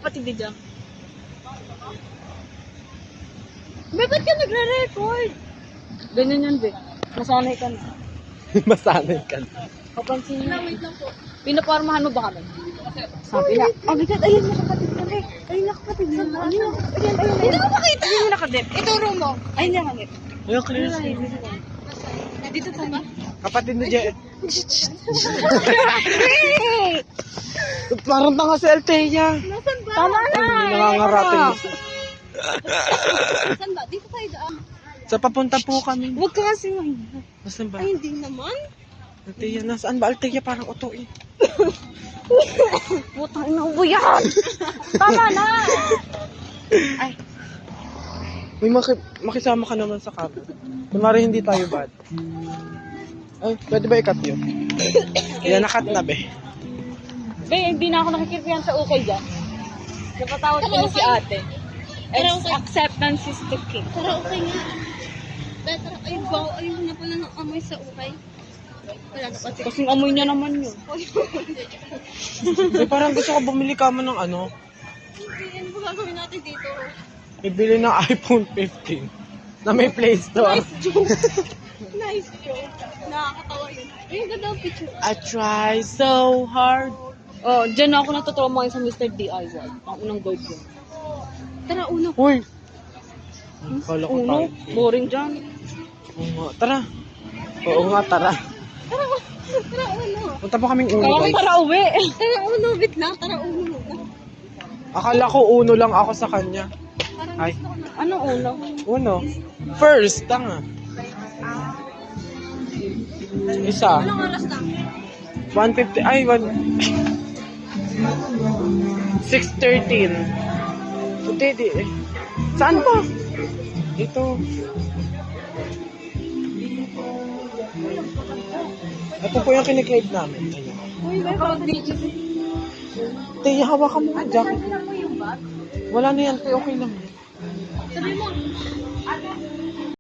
kapatid ni Jam. Be, ba't ka nagre-record? Ganyan yan, be. Masanay ka na. Masanay ka na. Kapansin niyo. Wait lang po. Pinapormahan mo ba kami? Sabi na. Oh my God, ayun na kapatid ka, be. Ayun na kapatid mo. Ayun. Hindi ko makita. Ayun na kadip. Ituro mo. Ayun na kadip. Ayun, clear. Dito pa ba? Kapatid ni Jen. Parang tanga si Althea. Nasaan ba? Tama na. Nangangarating. Saan ba? Dito tayo daan. Sa papunta po kami. Huwag ka kasi ngayon. Nasaan ba? Ay, hindi naman. Althea, nasaan ba? Althea, parang utuin. Putang ina, ubo yan. Tama na. Ay. May makisama ka naman sa kabo. Kunwari hindi tayo bad. Ay, pwede ba ikat yun? Yan, nakat na be. Be, hindi na ako nakikirpihan sa ukay dyan. Napatawad ko na si ate. Acceptance is the king. Tara, okay nga. Tara, ay, wow, ayun na pala ng amoy sa ukay. Wala na pati. Kasing amoy niya naman yun. Ay, parang gusto ko bumili ka mo ng ano. Ano ba gagawin natin dito? Bibili ng iPhone 15 na may Play Store. Nice joke. Nice joke. Nakakatawa yun. Ayun, ganda ang picture. I try so hard. Oh, dyan ako natutuwa mga sa Mr. DIY. Ang unang gold yun. Tara, uno. Uy! Kala ko Uno? tayo. Boring dyan. Oo nga, tara. Oo nga, tara. Tara, uno. Punta pa kaming uno, Kaya guys. para uwi. Tara, uno. Wait lang. Tara, uno. Akala ko uno lang ako sa kanya. Ay, Ano uno? uno. First, tanga. Isa. Anong oras lang? 150, ay, 6:13. Hindi, di eh. Saan ba? Ito. Ito po yung kiniklaim namin. Ayun. Uy, may pag-video. Tiya, hawakan mo nga, jacket. Wala na yan, te, okay lang. Sabi mo.